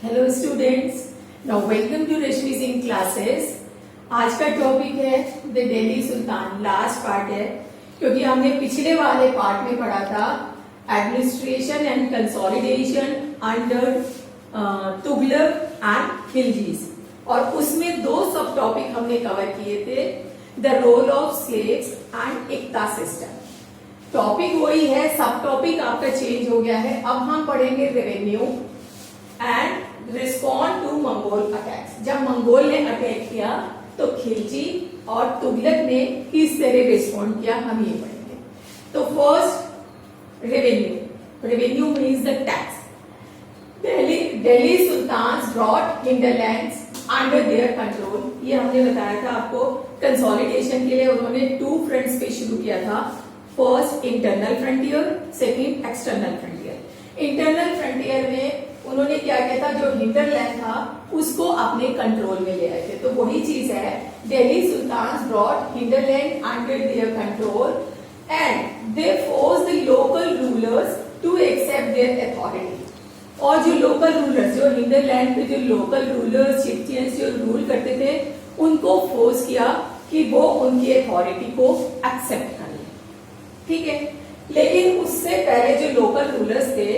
Hello students, now welcome to Rashmi Singh classes. आज का topic है the Delhi sultan. Last part है क्योंकि हमने पिछले वाले पार्ट में पढ़ा था administration and consolidation under Tughlaq and Khiljis, और उसमें दो सब टॉपिक हमने कवर किए थे, the role of slaves and iqta system. Topic वही है, सब टॉपिक आपका चेंज हो गया है। अब हम पढ़ेंगे revenue and respond to Mongol attacks. जब मंगोल ने अटैक किया तो खिलजी और तुगलक ने किस तरह रिस्पॉन्ड किया, हम ये पढ़ेंगे। तो first revenue means the tax. Delhi sultan brought hinterlands under their control. ये हमने बताया था आपको। कंसोलिडेशन के लिए उन्होंने टू फ्रंट्स पे शुरू किया था, first internal frontier, second external frontier. Internal frontier में उन्होंने क्या किया था, जो हिंटरलैंड था उसको अपने कंट्रोल में ले आए थे। तो वही चीज है, Delhi sultan brought hinterland under their control and they force the local rulers to accept their authority. और जो लोकल रूलर्स, जो हिंटरलैंड पे जो लोकल रूलर्स, चिफ्टियंस जो रूल करते थे, उनको फोर्स किया कि वो उनकी अथॉरिटी को एक्सेप्ट कर ले। ठीक है, लेकिन उससे पहले जो लोकल रूलर्स थे,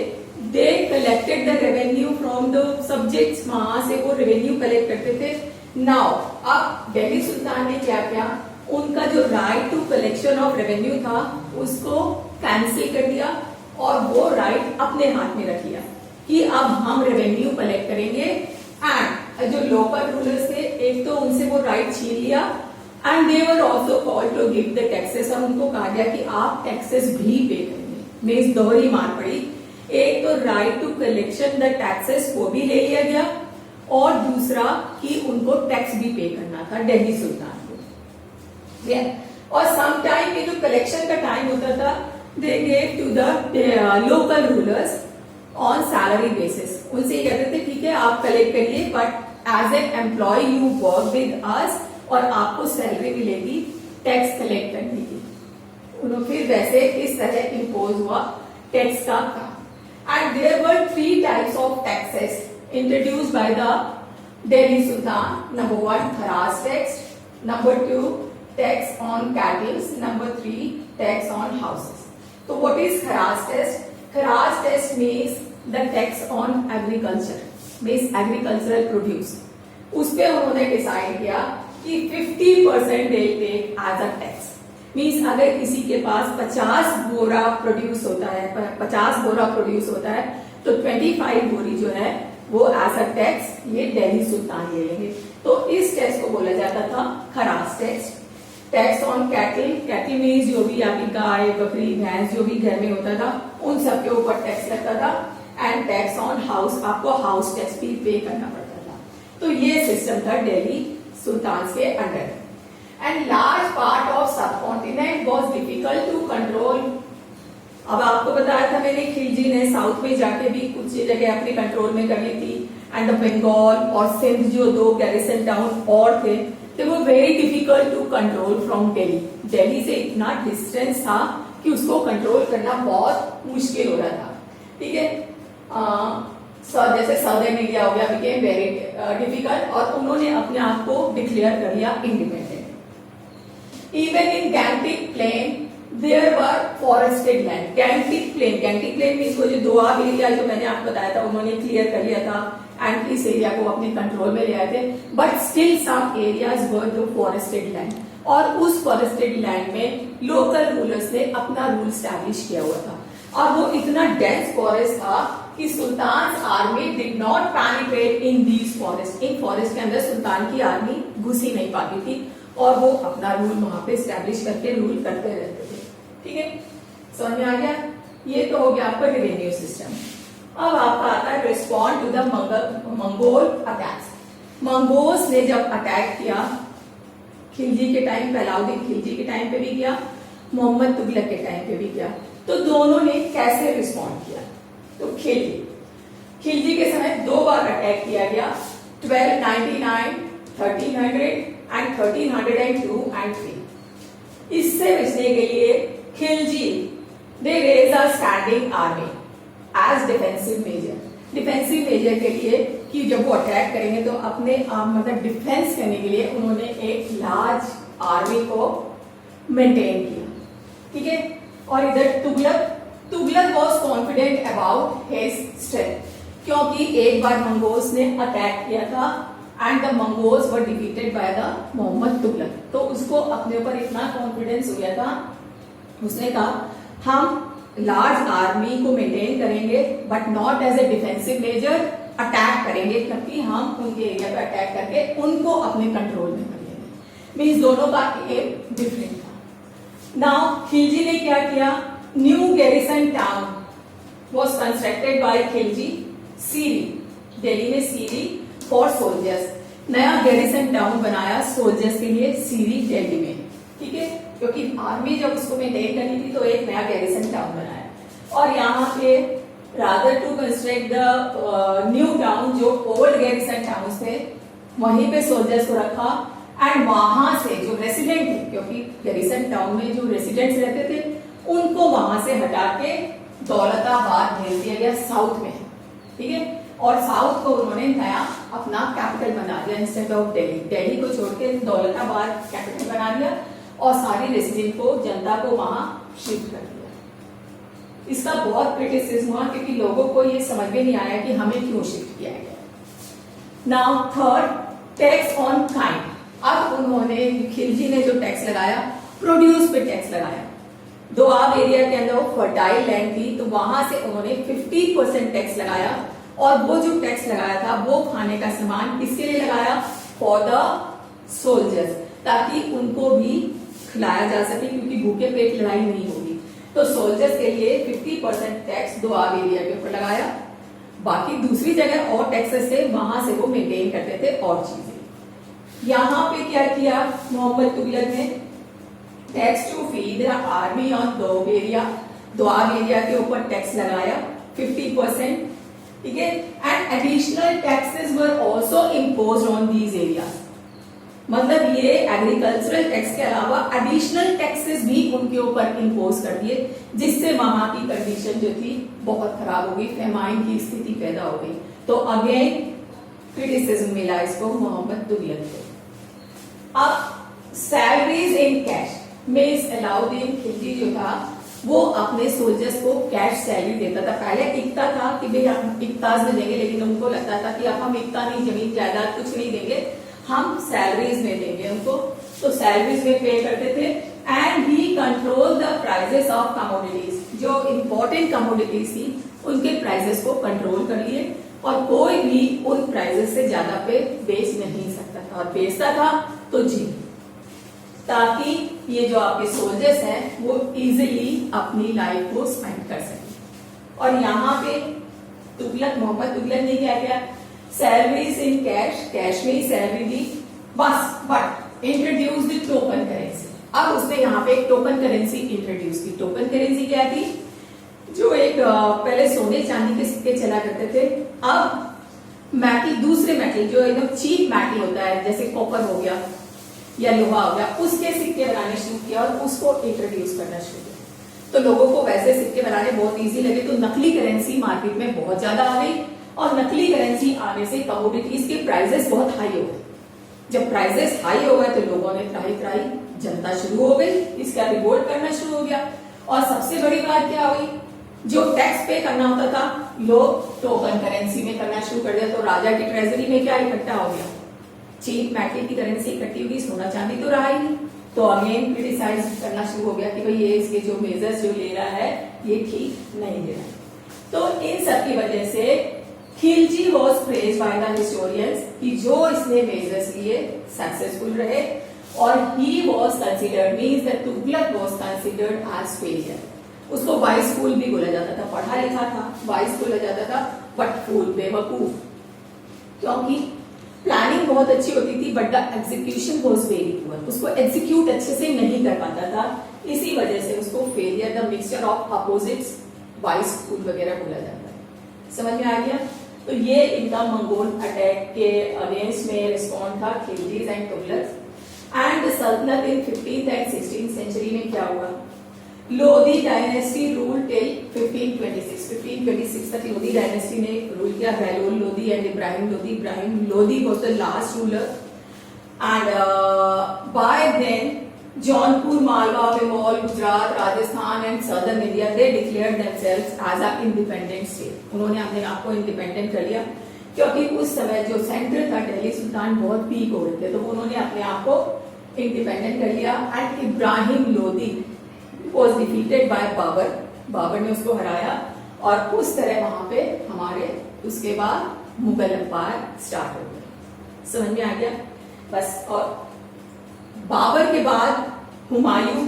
they collected the revenue from the subjects. वहां से वो रेवेन्यू कलेक्ट करते थे। नाउ अब दिल्ली सुल्तान ने क्या किया, उनका जो right to collection of revenue था उसको कैंसिल कर दिया और वो राइट अपने हाथ में रख लिया कि अब हम रेवेन्यू कलेक्ट करेंगे। एंड जो लोकल रूलर्स थे, एक तो उनसे वो राइट छीन लिया and they were also called to give the taxes. और उनको कहा गया कि आप टैक्सेस भी पे करेंगे। मीन्स दोहरी मार पड़ी, एक तो right to collection the taxes वो भी ले लिया गया, और दूसरा कि उनको टैक्स भी पे करना था दिल्ली सुल्तान को। और सम टाइम ये जो कलेक्शन का टाइम होता था, they gave to the local rulers on salary basis. उनसे ये कहते थे ठीक है आप कलेक्ट करिए, but as an employ you work with us और आपको सैलरी मिलेगी टैक्स कलेक्ट करने की। उन्होंने फिर वैसे इस तरह इम्पोज हुआ टैक्स का काम। And there were three types of taxes introduced by the Delhi Sultan. Number one, Kharas tax. Number two, tax on cattle. Number three, tax on houses. So what is Kharas tax? Kharas tax means the tax on agriculture, means agricultural produce. उस पे उन्होंने decide किया कि 50% they take as a tax. Means अगर किसी के पास 50 बोरा produce होता है, 50 बोरा प्रोड्यूस होता है, तो 25 बोरी जो है वो एज अ टैक्स ये दिल्ली सुल्तान ले लेंगे। तो इस टैक्स को बोला जाता था खरास tax. Tax on cattle, cattle means जो भी आपकी गाय, बकरी, भैंस जो भी घर में होता था उन सबके ऊपर टैक्स लगता था। एंड टैक्स ऑन हाउस, आपको हाउस टैक्स भी पे करना पड़ता था। तो ये सिस्टम था दिल्ली सुल्तान के under. And large part of subcontinent was difficult to control. अब आपको बताया था मैंने, खिलजी ने साउथ में जाके भी कुछ जगह अपने कंट्रोल में कर ली थी। एंड बंगाल और सिंध जो दो गैरिसन टाउन और थे, they were very difficult to control from Delhi. Delhi से इतना डिस्टेंस था कि उसको कंट्रोल करना बहुत मुश्किल हो रहा था। ठीक है, जैसे सदर्न इंडिया हो गया, बिकेम वेरी डिफिकल्ट, और उन्होंने अपने आप को डिक्लेयर कर लिया independent. Even in Gantic Plain there were forested land. Gantic Plain means वो जो दोआब एरिया जो मैंने आपको बताया था उन्होंने क्लियर कर लिया था एंड इस एरिया को अपने कंट्रोल में ले आए थे। But still some areas were जो फॉरेस्टेड लैंड, और उस फॉरेस्टेड लैंड में लोकल रूलर्स ने अपना रूल स्टैब्लिश किया हुआ था। और वो इतना डेंस फॉरेस्ट था कि sultan army did not penetrate in these forest. इन फॉरेस्ट के अंदर सुल्तान की आर्मी घुस ही नहीं पाती थी, और वो अपना रूल वहां पे स्टैब्लिश करके रूल करते रहते थे। ठीक है, समझ में आ गया। ये तो हो गया आपका रेवेन्यू सिस्टम। अब आपका आता है respond to the Mongol attacks. Mongols ने जब अटैक किया, खिलजी के टाइम, अलाउद्दीन खिलजी के टाइम पे भी किया, मोहम्मद तुगलक के टाइम पे भी किया, तो दोनों ने कैसे रिस्पॉन्ड किया। तो खिलजी के समय दो बार अटैक किया गया, 1299, 1300 and 1302 and 3। इससे बचने के लिए Khilji they raise a standing army as defensive measure. Defensive measure के लिए कि जब वो अटैक करेंगे तो अपने मतलब डिफेंस करने के लिए उन्होंने एक लार्ज आर्मी को मेंटेन किया, ठीक है। और इधर Tughlaq was confident about his strength, क्योंकि एक बार मंगोल्स ने अटैक किया था and the Mongols were defeated by the Mohammad Tughlaq. तो उसको अपने ऊपर इतना कॉन्फिडेंस हो गया था, उसने कहा हम लार्ज आर्मी को मेंटेन करेंगे but not as a defensive measure, attack करेंगे क्योंकि हम उनके एरिया पे अटैक करके उनको अपने कंट्रोल में कर लेंगे। मीन्स दोनों का एम डिफरेंट था। नाउ खिलजी ने क्या किया, new garrison town was constructed by Khilji Siri, Delhi में सीरी फॉर सोल्जर्स, नया गैरिसन टाउन बनाया सोल्जर्स के लिए सीरी दिल्ली में, ठीक है, क्योंकि आर्मी जब उसको मेंटेन करनी थी तो एक नया गैरिसन टाउन बनाया। और यहाँ पे rather to construct the new town, जो ओल्ड गैरिसन टाउन थे वहीं पे सोल्जर्स को रखा एंड वहां से जो रेसिडेंट थे, क्योंकि गैरिसन टाउन में जो रेसिडेंट्स रहते थे उनको वहां से हटा के दौलताबाद भेज दिया गया साउथ में, ठीक है। और साउथ को उन्होंने नया अपना कैपिटल बना दिया इंस्टेड ऑफ दिल्ली, दिल्ली को छोड़ के दौलताबाद कैपिटल बना दिया और सारी रेसिडेंट को, जनता को वहां शिफ्ट कर दिया। इसका बहुत क्रिटिसिज्म हुआ क्योंकि लोगों को ये समझ में नहीं आया कि हमें क्यों शिफ्ट किया गया। Now third, tax on kind. अब उन्होंने, खिलजी ने जो टैक्स लगाया, प्रोड्यूस पे टैक्स लगाया। दोआब एरिया के अंदर फर्टाइल लैंड थी तो वहां से उन्होंने 50% टैक्स लगाया और वो जो टैक्स लगाया था वो खाने का सामान किसके लिए लगाया, फॉर द सोल्जर्स, ताकि उनको भी खिलाया जा सके क्योंकि भूखे पेट लड़ाई नहीं होगी। तो सोल्जर्स के लिए 50% टैक्स दोआब एरिया के ऊपर लगाया, बाकी दूसरी जगह और टैक्सेस थे वहां से वो मेंटेन करते थे और चीजें। यहाँ पे क्या किया मोहम्मद तुगलक ने, tax to feed the army on Doab area के ऊपर टैक्स लगाया 50%, ठीक है। And additional taxes were also imposed on these areas, मतलब ये एग्रीकल्चरल टैक्स के अलावा एडिशनल टैक्सेस भी उनके ऊपर इम्पोज कर दिए, जिससे वहां की कंडीशन जो थी बहुत खराब हो गई, फेमाइन की स्थिति पैदा हो गई। तो अगेन क्रिटिसिज्म मिला इसको मोहम्मद तुगलक को। अब salaries in cash, means Alauddin Khilji जो था वो अपने सोल्जर्स को कैश सैलरी देता था। पहले इकता था कि भाई हम इकताज में देंगे, लेकिन उनको लगता था कि अब हम इकता नहीं, जमीन जायदाद कुछ नहीं देंगे, हम सैलरीज में देंगे उनको। तो सैलरीज में पे करते थे and he control the prices of commodities, जो इम्पोर्टेंट कमोडिटीज थी उनके प्राइजेस को कंट्रोल कर लिए और कोई भी उन प्राइजेस से ज्यादा पे बेच नहीं सकता था, और बेचता था तो जी, ताकि ये जो आपके सोल्जर्स हैं वो इजीली अपनी लाइफ को स्पेंड कर सके। और यहाँ पे मोहम्मद तुगलक ने क्या किया, सैलरीज इन कैश, कैश में ही सैलरी दी बस, but introduce the token currency. अब उसने यहाँ पे एक टोकन करेंसी इंट्रोड्यूस की। टोकन करेंसी क्या थी, जो एक पहले सोने चांदी के सिक्के चला करते थे, अब मेटल, दूसरे मेटल जो एकदम चीप मेटल होता है जैसे कॉपर हो गया या लोहा हो गया, उसके सिक्के बनाने शुरू किया और उसको इंट्रोड्यूस करना शुरू किया। तो लोगों को वैसे सिक्के बनाने बहुत इजी लगे, तो नकली करेंसी मार्केट में बहुत ज्यादा आ गई और नकली करेंसी आने से कमोडिटीज के प्राइसेस बहुत हाई हो गए। जब प्राइसेस हाई हो गए तो लोगों ने त्राही जनता शुरू हो गई, इसका रिवोल्ट करना शुरू हो गया। और सबसे बड़ी बात क्या हुई, जो टैक्स पे करना होता था लोग टोकन करेंसी में करना शुरू कर दिया। तो राजा की ट्रेजरी में क्या इकट्ठा हो गया, चीप मेटल की करेंसी इकट्ठी होगी, सोना चांदी तो रहा ही नहीं। तो अगेन क्रिटिसाइज करना शुरू हो गया कि भाई ये इसके जो मेजर्स जो ले रहा है ये ठीक नहीं दे रहा है। तो इन सब की वजह से Khilji was praise by the historians कि जो इसने मेजर्स लिए सक्सेसफुल रहे, और he was considered, means that Tughlaq was considered as failure. उसको वाइस फूल भी बोला जाता था, पढ़ा लिखा था, वाइस बोला जाता था, बट फूल, बेवकूफ, क्योंकि प्लानिंग बहुत अच्छी होती थी but the execution was very poor. उसको एग्जीक्यूट अच्छे से नहीं कर पाता था, इसी वजह से उसको failure, the mixture of opposites, wise fool वगैरह बोला जाता है। समझ में आ गया? तो ये इनका मंगोल अटैक के अगेंस्ट में रिस्पॉन्ड था, खिलजीज एंड तुगलक। एंड द सल्तनत इन 15th एंड 16th सेंचुरी में क्या हुआ, लोधी डायनेस्टी रूल टिल 1526। 1526 तक लोधी डायनेस्टी ने रूल किया। Bahlol Lodi and Ibrahim Lodi. Ibrahim Lodi was the last ruler and by then Jaunpur, Malwa, Bengal, Gujarat, Rajasthan and southern India they declared themselves as a independent state. उन्होंने अपने आप को इंडिपेंडेंट कर लिया क्योंकि उस समय जो सेंटर था दिल्ली सुल्तान बहुत वीक हो रहे थे, तो उन्होंने अपने आप को इंडिपेंडेंट कर लिया। And Ibrahim Lodi was defeated by Babur. Babur ने उसको हराया और उस तरह वहां पे हमारे उसके बाद मुगल एम्पायर स्टार्ट हो गया। समझ में आ गया बस। और बाबर के बाद Humayun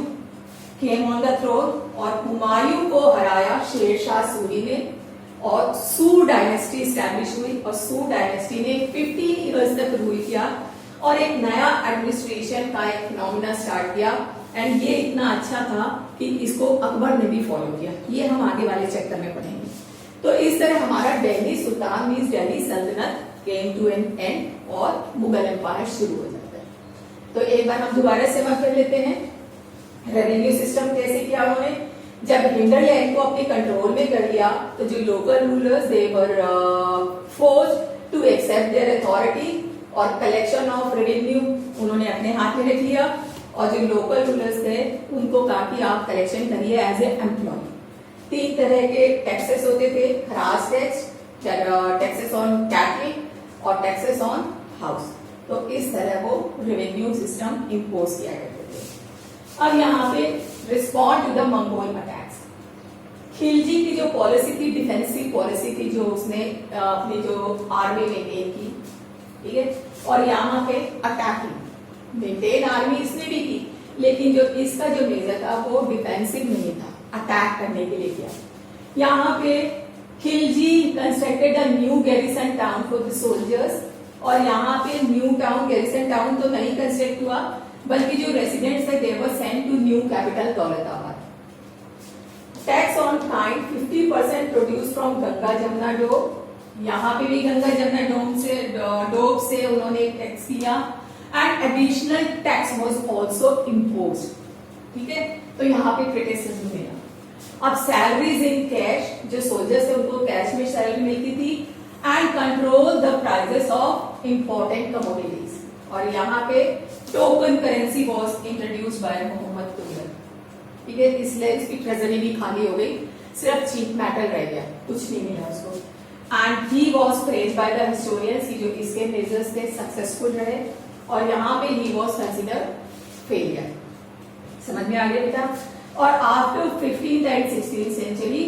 came on the throne और हुमायूं को हराया शेरशाह सूरी ने और सू डायनेस्टी स्टैब्लिश हुई। और सू डायनेस्टी ने 15 इयर्स तक रूल किया और एक नया एडमिनिस्ट्रेशन का एक फिनोमिना स्टार्ट किया। एंड ये इतना अच्छा था कि इसको अकबर ने भी फॉलो किया। ये हम आगे वाले चैप्टर में पढ़ेंगे। तो इस तरह हमारा दिल्ली सुल्तान मींस दिल्ली सल्तनत केम टू एन एंड और मुगल एम्पायर शुरू हो जाता है। तो एक बार हम दोबारा से बात कर लेते हैं। रेवेन्यू सिस्टम कैसे किया उन्होंने। जब हिंडरलैंड को अपने कंट्रोल में कर लिया तो जो local rulers they were forced to accept their authority और कलेक्शन ऑफ रेवेन्यू उन्होंने अपने हाथ में रख लिया। और जो लोकल रूलर्स थे उनको कहा कि आप कलेक्शन करिए एज ए एम्प्लॉय। 3 तरह के टैक्सेस होते थे, खराज टैक्स, टैक्सेस ऑन कैटल और टैक्सेस ऑन हाउस। तो इस तरह वो रेवेन्यू सिस्टम इम्पोज किया करते थे। अब यहाँ पे respond to the Mongol attacks, Khilji की जो पॉलिसी थी, डिफेंसिव पॉलिसी थी जो उसने अपनी जो आर्मी मेंटेन की, ठीक है। और यहाँ पे अटैकिंग मेंटेन आर्मी इसने भी की, लेकिन जो इसका जो मेजर था वो डिफेंसिव नहीं था, अटैक करने के लिए किया। यहाँ पे Khilji constructed a new garrison town for the soldiers. और यहाँ पे न्यू टाउन गैरिसन टाउन तो नहीं कंस्ट्रक्ट हुआ, बल्कि जो रेसिडेंट्स थे they were sent to new capital Daulatabad. Tax on kind 50% produce from Ganga Jamuna doab. यहाँ पे भी गंगा जमुना डोब से उन्होंने टैक्स किया। And additional tax was also imposed, ठीक है। तो यहाँ पे क्रिटिसिज्म मिला। अब सैलरीज इन कैश, जो सोल्जर्स थे उनको कैश में सैलरी मिलती थी। And control the prices of important commodities. और यहाँ पे token currency was introduced by Mohammad Tughlaq, ठीक है। इसलिए इसकी ट्रेजरी भी खाली हो गई, सिर्फ चीप मेटल रह गया, कुछ नहीं मिला उसको। And he was praised bye the historians की जो इसके मेजर्स थे सक्सेसफुल रहे। और यहाँ पे ही वॉज कंसिडर फेलियर। समझ में आ गया बेटा। और after 15th and 16th century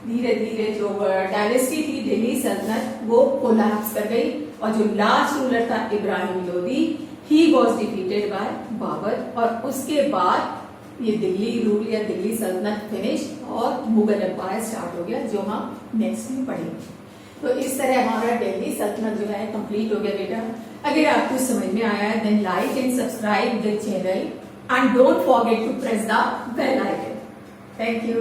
धीरे धीरे जो डायनेस्टी थी दिल्ली सल्तनत वो कोलैप्स कर गई। और जो लास्ट रूलर था Ibrahim Lodi, he was defeated by Babur. और उसके बाद ये दिल्ली रूल या दिल्ली सल्तनत फिनिश और मुगल एम्पायर स्टार्ट हो गया, जो हम नेक्स्ट में पढ़ेंगे। तो इस तरह हमारा दिल्ली सल्तनत जो है कंप्लीट हो गया बेटा। अगर आपको समझ में आया है then like and subscribe the channel and don't forget to press the bell icon. Thank you.